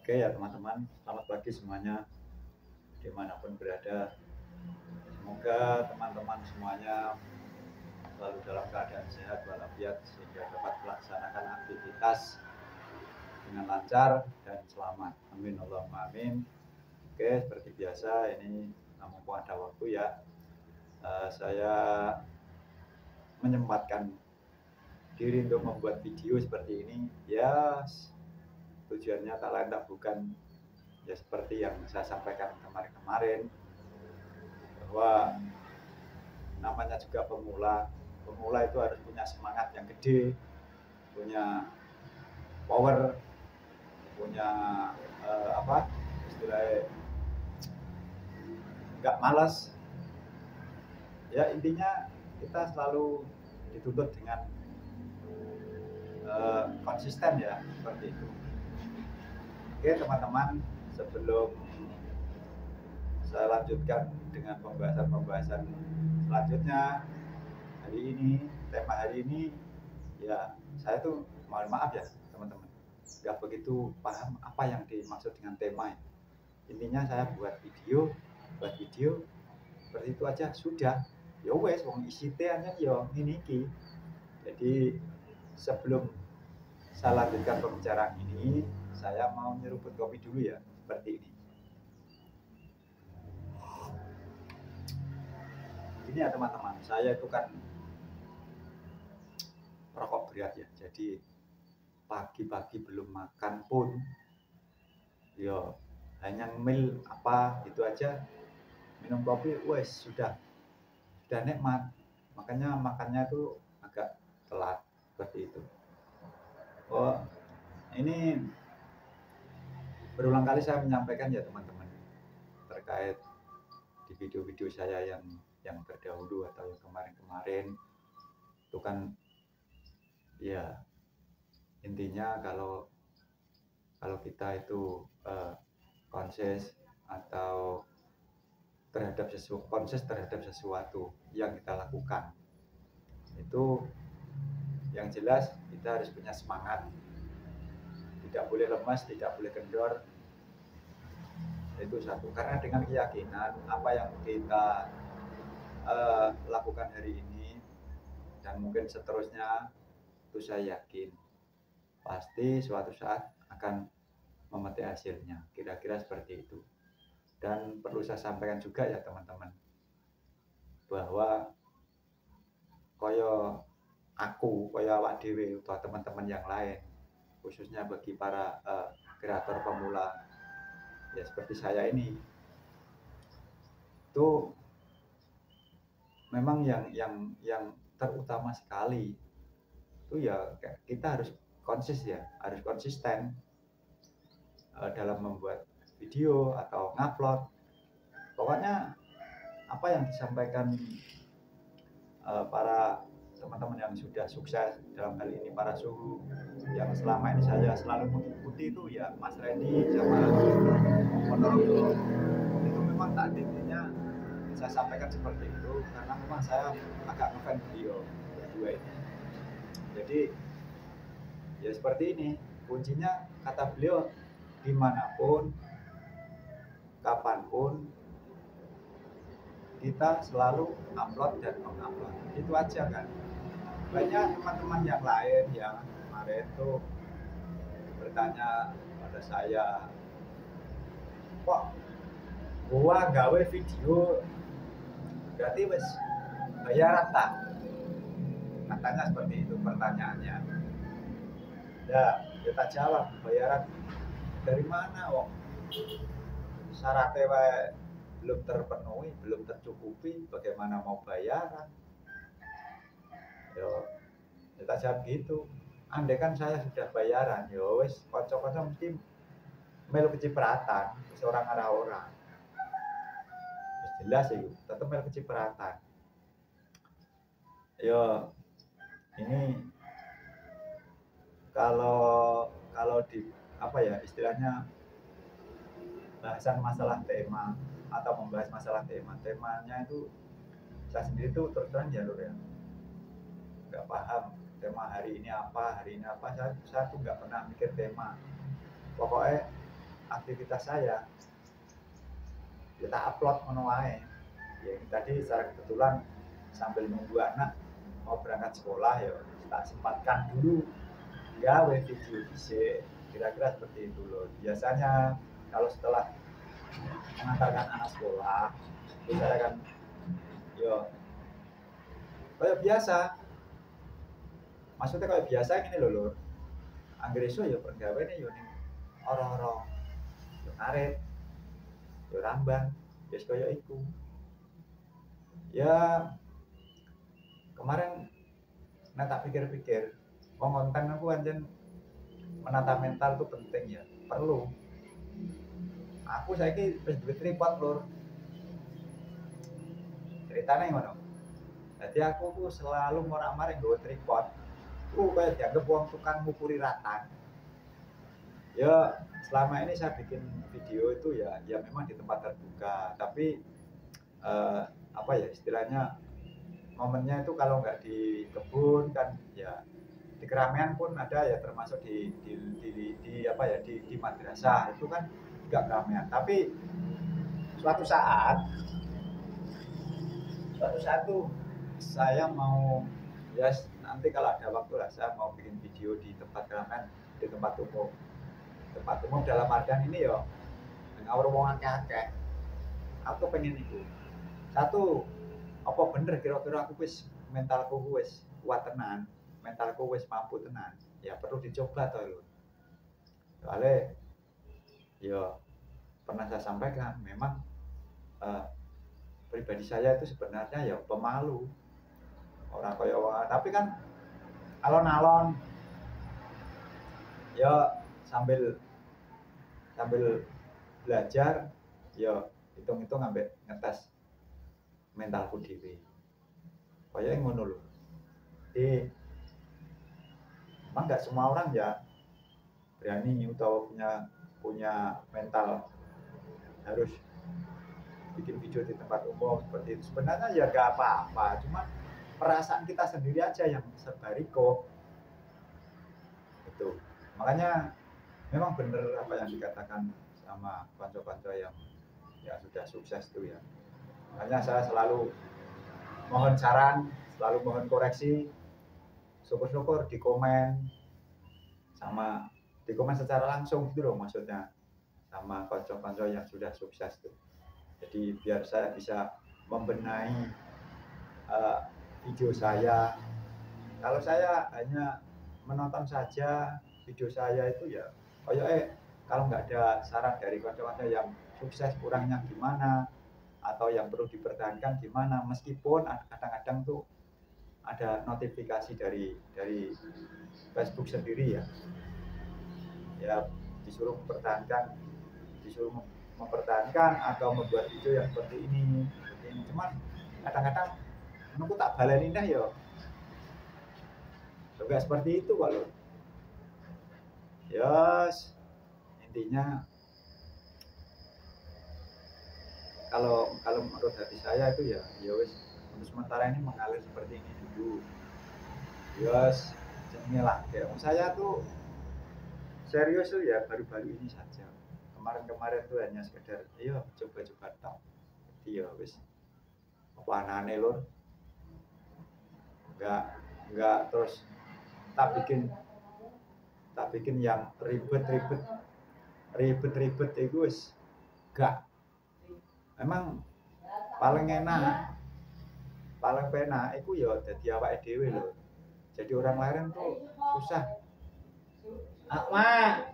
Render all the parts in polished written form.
Oke ya teman-teman, selamat pagi semuanya dimanapun berada. Semoga teman-teman semuanya selalu dalam keadaan sehat walafiat sehingga dapat melaksanakan aktivitas dengan lancar dan selamat. Amin Allahumma amin. Oke, seperti biasa ini mumpung ada waktu ya, saya menyempatkan diri untuk membuat video seperti ini. Ya, tujuannya tak lain tak bukan ya seperti yang saya sampaikan kemarin-kemarin, bahwa namanya juga pemula itu harus punya semangat yang gede, punya power, punya istilahnya nggak malas ya. Intinya kita selalu dituntut dengan konsisten ya, seperti itu. Oke teman-teman, sebelum saya lanjutkan dengan pembahasan selanjutnya, tema hari ini ya, saya tuh mohon maaf ya teman-teman, nggak begitu paham apa yang dimaksud dengan tema. Intinya saya buat video seperti itu aja sudah. Ya wes, wong isi tehnya ya ini ki. Jadi sebelum saya lanjutkan pembicaraan ini, saya mau nyeruput kopi dulu ya, seperti ini. Ini ya teman-teman, saya itu kan perokok berat ya. Jadi pagi-pagi belum makan pun ya hanya ngemil apa itu aja, minum kopi wes sudah nikmat. Makanya makannya itu agak telat seperti itu. Oh, ini berulang kali saya menyampaikan ya teman-teman, terkait di video-video saya yang terdahulu atau yang kemarin-kemarin itu kan ya, intinya kalau kita itu konses atau konses terhadap sesuatu yang kita lakukan, itu yang jelas kita harus punya semangat, tidak boleh lemas, tidak boleh kendor. Itu satu, karena dengan keyakinan apa yang kita lakukan hari ini dan mungkin seterusnya, itu saya yakin pasti suatu saat akan memetik hasilnya, kira-kira seperti itu. Dan perlu saya sampaikan juga ya teman-teman, bahwa koyo awak dewe atau teman-teman yang lain, khususnya bagi para kreator pemula ya seperti saya ini, itu memang yang terutama sekali itu ya kita harus konsisten dalam membuat video atau ngupload. Pokoknya apa yang disampaikan para teman-teman yang sudah sukses, dalam hal ini para suhu yang selama ini saya selalu mengikuti, itu ya Mas Randy sama Ponorogo, itu memang tak intinya saya sampaikan seperti itu karena memang saya agak ngefans beliau berdua ini. Jadi ya seperti ini, kuncinya kata beliau, dimanapun kapanpun kita selalu upload dan mengupload, itu aja kan. Banyak teman-teman yang lain yang kemarin tuh bertanya pada saya, kok gua gawe video berarti wes bayaran tak? Katanya seperti itu pertanyaannya. Ya, kita jawab, bayaran dari mana wong syaratnya belum terpenuhi, belum tercukupi, bagaimana mau bayaran? Yo, kita jawab gitu. Andai kan saya sudah bayaran, yo wes kocok-kocok mesti melu kecipratan, seorang arah orang. Jelas itu, tetap melu kecipratan. Yo, ini kalau di apa ya istilahnya, bahasan masalah tema atau membahas masalah temanya itu, saya sendiri tuh terus terang jalur ya nggak paham hari ini apa, saya tuh nggak pernah mikir tema. Pokoknya aktivitas saya kita upload ngono wae. Ya tadi secara kebetulan sambil nunggu anak mau berangkat sekolah ya tak sempatkan dulu gawe video dhisik, kira-kira seperti itu loh. Biasanya kalau setelah mengantarkan anak sekolah itu saya kan yo kayak biasa, maksudnya kayak biasa gini loh lur, anggere iso ya pergaweane yo ning ora-ora yo karet yo ramban ya kaya iku ya. Kemarin nah tak pikir-pikir konten aku anjen menata mental tuh penting ya, perlu. Aku saiki wis duwe tripod lur, ceritanya ngono. Jadi aku tuh selalu morak-marik nggawa tripod. Kayak dianggap wong tukang ngukuri ratan. Ya selama ini saya bikin video itu ya memang di tempat terbuka, tapi apa ya istilahnya, momennya itu kalau nggak di kebun kan ya di keramaian pun ada ya, termasuk di apa ya di madrasah itu kan nggak keramaian. Tapi suatu saat tuh saya mau ya nanti kalau ada waktu lah saya mau bikin video di tempat keramaian, di tempat umum dalam artian ini ya ngawur wong akeh-akeh. Aku pengen itu satu, apa bener kira-kira aku wis mentalku wis kuat tenan, mentalku wis mampu tenan, ya perlu dicoba toh lho. Soalnya ya pernah saya sampaikan memang pribadi saya itu sebenarnya ya pemalu, orang kaya wong, tapi kan alon-alon ya sambil belajar ya hitung-hitung ambek ngetes mentalku dhewe. Kaya ngono lho. Jadi memang nggak semua orang ya berani atau punya mental harus bikin video di tempat umum seperti itu. Sebenarnya ya gak apa-apa, cuma perasaan kita sendiri aja yang serba riko itu. Makanya memang bener apa yang dikatakan sama konco-konco yang ya sudah sukses itu ya. Makanya saya selalu mohon saran, selalu mohon koreksi, syukur-syukur di komen secara langsung gitu loh, maksudnya sama konco-konco yang sudah sukses tuh. Jadi biar saya bisa membenahi video saya. Kalau saya hanya menonton saja video saya itu ya kalau nggak ada saran dari konco-konco yang sukses kurangnya gimana atau yang perlu dipertahankan gimana, meskipun kadang-kadang tuh ada notifikasi dari Facebook sendiri ya disuruh mempertahankan atau membuat video yang seperti ini. Cuman kadang-kadang menurutku tak baleni dah ya juga seperti itu kok loh. Yes, intinya kalau menurut hati saya itu ya wis untuk sementara ini mengalir seperti ini dulu. Yes, jenenge lah. Kayak saya tuh serius tuh ya baru-baru ini saja. Kemarin tuh hanya sekedar coba-coba tok. Jadi ya wis apa anane lur. Enggak terus tak bikin yang ribet itu wis enggak. Emang paling penak itu ya dadi awake dhewe lho. Jadi orang lain tuh susah. Mak,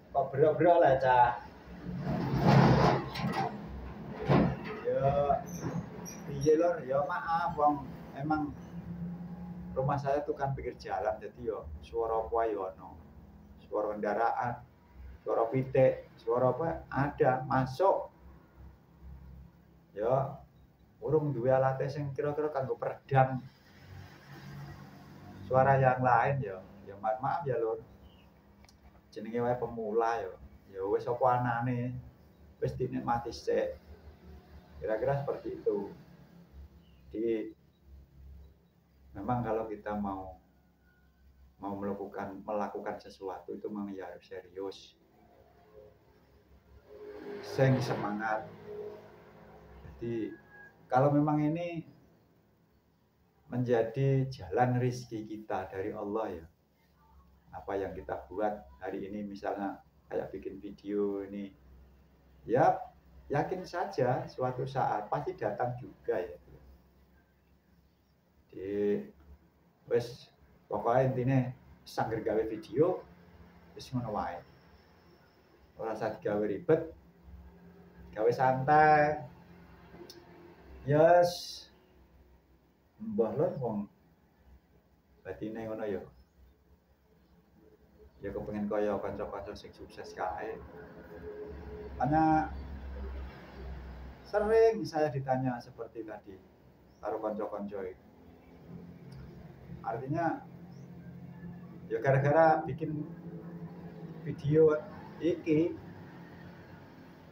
kok bro lah cah. Piye lor, ya maaf bang, emang rumah saya tuh kan pinggir jalan, jadi yo suara apa yo ono, suara kendaraan, suara pitik, suara apa ada masuk. Ya, urung duwe alat sing kira-kira kanggo peredam suara yang lain ya maaf ya lur. Jenenge wae pemula ya wis apa anane wis dinikmati sik. Kira-kira seperti itu. Jadi memang kalau kita mau mau melakukan sesuatu itu memang ya harus serius, sing semangat. Jadi kalau memang ini menjadi jalan rizki kita dari Allah ya, apa yang kita buat hari ini, misalnya kayak bikin video ini, ya yakin saja suatu saat pasti datang juga ya. Di wes pokoknya intinya sangger gawe video wis ngono wae. Ora usah digawe ribet, gawe santai. Yes. Mbah lho wong batine ngono ya. Ya kepengen kaya kanca-kanca sing sukses kae. Hanya sering saya ditanya seperti tadi karo kanca-kanca itu. Artinya ya gara-gara bikin video iki,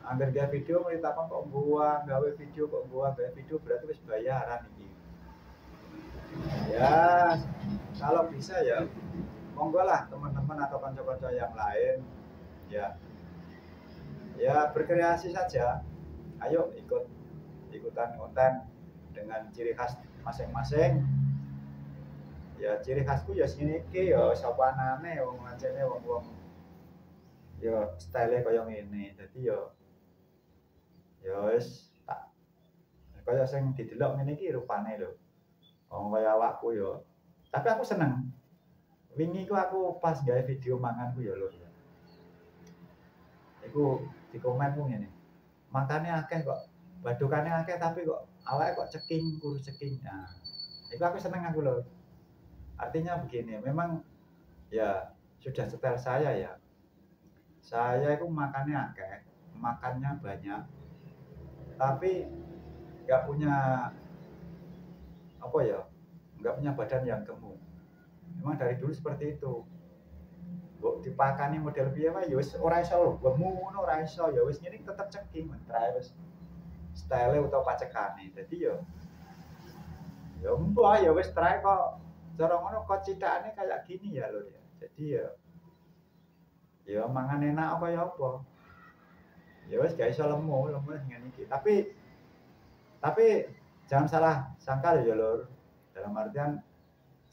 anggar gawe video mulai takon kok gawe video berarti wis bayaran iki. Ya kalau bisa ya monggo lah teman-teman atau kanca-kanca yang lain ya berkreasi saja. Ayo ikutan konten dengan ciri khas masing-masing. Ya ciri khasku ya sini iki ya sapanane wong ngancene wong-wong ya style kaya ngene. Dadi ya wis tak kaya sing didelok ngene iki rupane lho. Wong kaya awakku ya. Tapi aku seneng. Wingi ku aku pas gawe video manganku ya lho. Iku di komen ku ngene. Makane akeh kok, badukane akeh tapi kok awake kok ceking, kurus ceking. Nah, itu aku seneng aku loh. Artinya begini, memang ya sudah setel saya ya. Saya itu makannya akeh, makannya banyak, tapi nggak punya apa ya, nggak punya badan yang gemuk. Memang dari dulu seperti itu. Mbok dipakani model piye wae ya wis ora iso lho, gemuk ngono ora iso ya wis ngene tetep ceking mentrae wis style utawa pacekane. Dadi ya mbah ya wis trae kok cara ngono kok citakane kayak gini ya lho ya. Jadi ya mangan enak kaya apa. Ya wis gak iso lemu ngene iki. Tapi jangan salah sangka ya lur. Dalam artian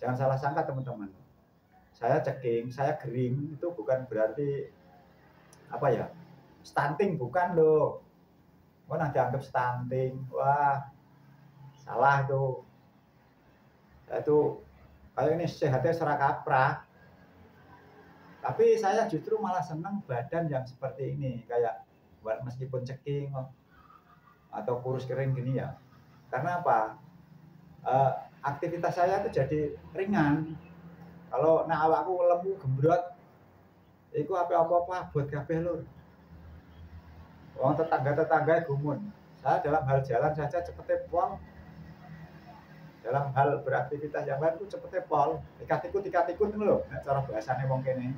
jangan salah sangka teman-teman. Saya ceking, saya gering itu bukan berarti apa ya? Stunting bukan loh. Kok nanti anggap stunting. Wah, salah itu. Itu kayak ini sehatnya serak kaprah. Tapi saya justru malah senang badan yang seperti ini, kayak meskipun ceking atau kurus kering gini ya. Karena apa? Aktivitas saya itu jadi ringan. Kalau nak awakku lemu gembrot, itu apa-apa buat kabeh lur. Wong tetangga gumun. Saya dalam hal jalan saja cepetnya pol. Dalam hal beraktivitas yang lain itu cepetnya pol. Ikat-ikut itu loh. Nah, cara bahasanya wong kene.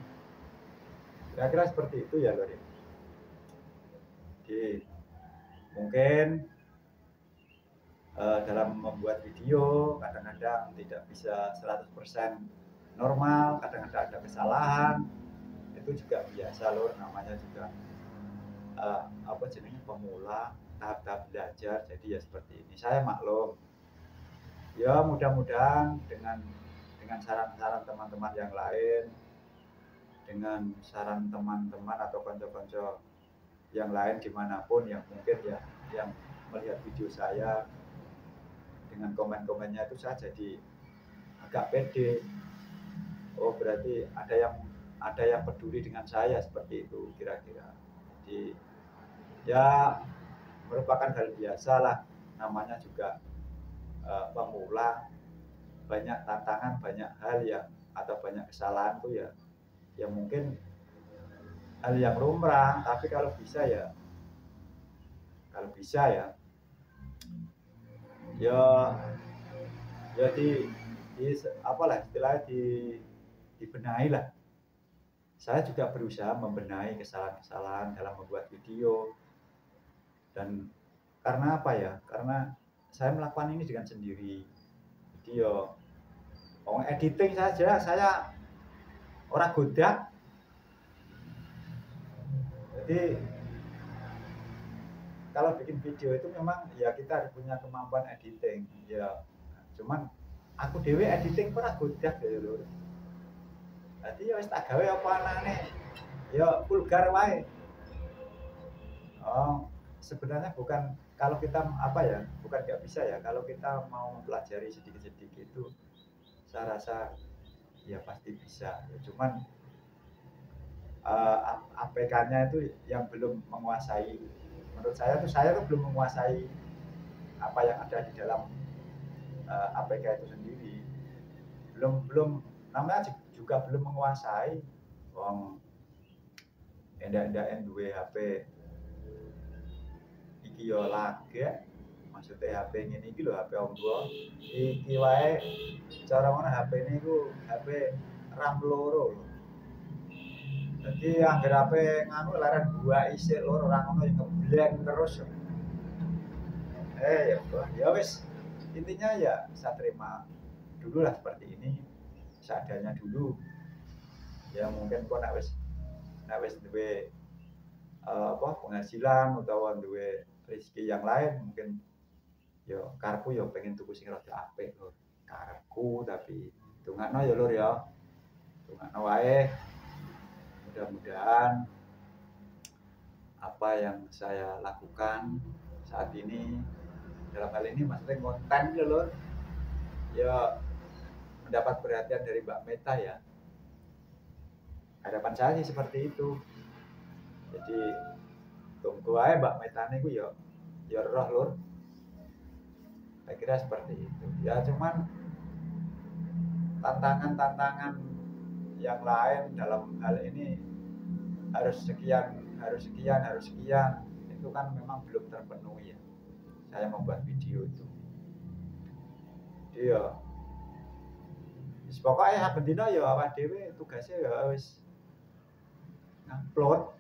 Kira-kira seperti itu ya lur. Jadi mungkin dalam membuat video kadang-kadang tidak bisa 100% normal, kadang-kadang ada kesalahan. Itu juga biasa lur, namanya juga apa jenisnya pemula, tahap-tahap belajar. Jadi ya seperti ini. Saya maklum. Ya mudah-mudahan dengan saran-saran teman-teman yang lain, dengan saran teman-teman atau konco-konco yang lain dimanapun yang mungkin ya yang melihat video saya, dengan komen-komennya itu saya jadi agak pede. Oh berarti ada yang peduli dengan saya, seperti itu kira-kira. Jadi ya merupakan hal biasa lah, namanya juga pemula, banyak tantangan, banyak hal yang atau banyak kesalahan tuh ya mungkin hal yang lumrah. Tapi kalau bisa ya di apalah istilahnya dibenahi lah. Saya juga berusaha membenahi kesalahan-kesalahan dalam membuat video. Dan karena apa ya? Karena saya melakukan ini dengan sendiri. Jadi editing saja saya orang godak. Jadi kalau bikin video itu memang ya kita harus punya kemampuan editing ya, cuman aku dewe editing ora godak ya lho. Jadi ya wis tak gawe apa anane ya vulgar wae. Oh, sebenarnya bukan kalau kita apa ya, bukan nggak bisa ya, kalau kita mau mempelajari sedikit-sedikit itu saya rasa ya pasti bisa ya, cuman APK-nya itu yang belum menguasai. Menurut saya tuh belum menguasai apa yang ada di dalam APK itu sendiri. Belum namanya juga belum menguasai. Wong endak-endak duwe HP iki yo lagi, maksudnya HP ngene iki lho, HP ombo iki wae cara ngono HP niku HP RAM loro. Jadi anggar HP nganu laren gua isik loro ora ngono yo ngeblend terus. Ya wis, intinya ya saya terima dulu lah seperti ini seadanya dulu. Ya mungkin kok nek wis duwe apa penghasilan utawa duwe rezeki yang lain, mungkin yo karepku yo pengen tuku sing rada apik lho. Karepku, tapi dongakno ya lur ya. Dongakno wae. Mudah-mudahan apa yang saya lakukan saat ini, dalam hal ini maksudnya konten ya lur, ya mendapat perhatian dari Mbak Meta ya. Harapan saya sih seperti itu. Jadi tunggu aja Mbak Meta niku ya roh lur. Saya kira seperti itu. Ya cuman tantangan-tantangan yang lain dalam hal ini harus sekian itu kan memang belum terpenuhi ya. Saya membuat video itu. Jadi ya pokoknya bendina ya awak dhewe tugasnya ya wis ngupload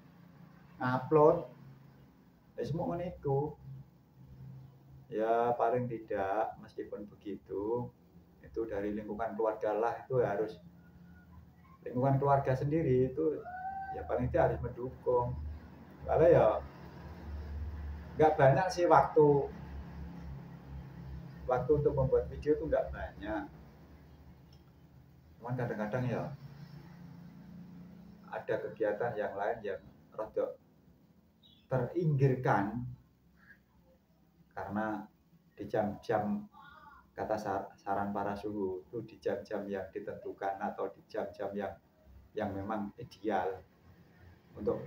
wis mau ngene iku. Ya paling tidak meskipun begitu itu dari lingkungan keluarga lah, itu harus lingkungan keluarga sendiri itu ya paling tidak harus mendukung. Kalau ya nggak banyak sih waktu untuk membuat video itu nggak banyak. Cuman kadang-kadang ya ada kegiatan yang lain yang rada teringgirkan karena di jam-jam kata saran para suhu itu di jam-jam yang ditentukan atau di jam-jam yang memang ideal untuk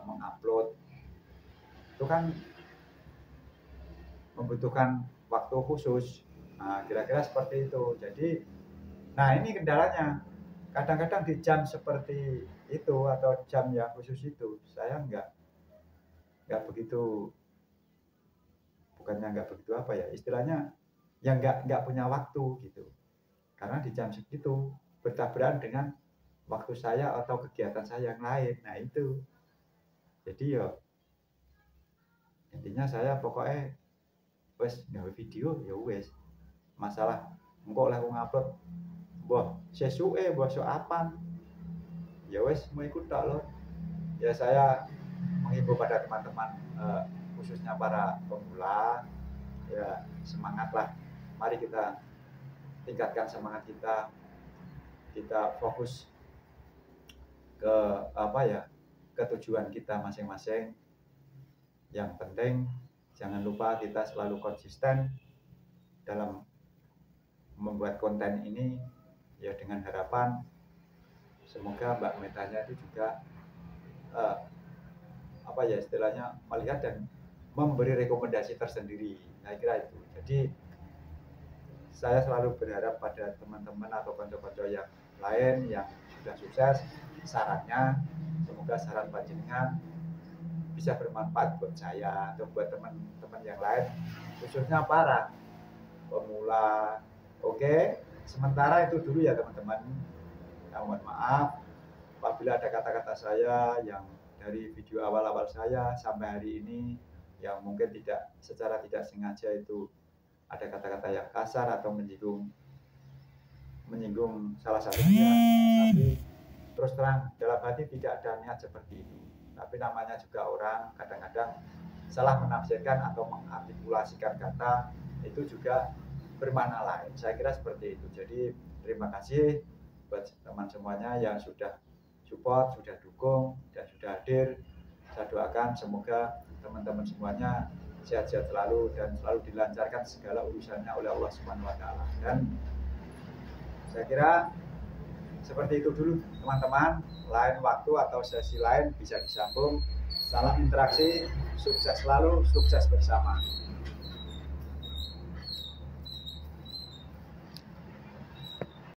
mengupload itu kan membutuhkan waktu khusus. Nah, kira-kira seperti itu. Jadi, nah ini kendalanya. Kadang-kadang di jam seperti itu atau jam yang khusus itu, saya nggak begitu, bukannya nggak begitu apa ya, istilahnya yang nggak punya waktu gitu. Karena di jam segitu bertabrakan dengan waktu saya atau kegiatan saya yang lain. Nah itu. Jadi ya intinya saya pokoknya wes gawe video ya wes. Masalah engko oleh ngupload mbah sesuke mbah sok apan. Ya wes mau ikut tak loh. Ya saya menghimbau pada teman-teman khususnya para pemula, ya semangatlah. Mari kita tingkatkan semangat kita fokus ke apa ya, ke tujuan kita masing-masing. Yang penting jangan lupa kita selalu konsisten dalam membuat konten ini ya, dengan harapan semoga Mbak Metanya itu juga apa ya istilahnya melihat dan memberi rekomendasi tersendiri. Saya kira itu. Jadi saya selalu berharap pada teman-teman atau konco-konco yang lain yang sudah sukses, sarannya semoga saran panjenengan bisa bermanfaat buat saya atau buat teman-teman yang lain, khususnya para pemula. Oke, sementara itu dulu ya teman-teman. Mohon maaf apabila ada kata-kata saya yang dari video awal-awal saya sampai hari ini yang mungkin secara tidak sengaja itu ada kata-kata yang kasar atau menyinggung salah satunya. Tapi terus terang dalam hati tidak ada niat seperti itu. Tapi namanya juga orang kadang-kadang salah menafsirkan atau mengartikulasikan kata itu juga bermakna lain. Saya kira seperti itu. Jadi terima kasih buat teman semuanya yang sudah support, sudah dukung, dan sudah hadir. Saya doakan semoga teman-teman semuanya sehat-sehat selalu dan selalu dilancarkan segala urusannya oleh Allah Subhanahu wa taala. Dan saya kira seperti itu dulu teman-teman. Lain waktu atau sesi lain bisa disambung. Salam interaksi, sukses selalu, sukses bersama.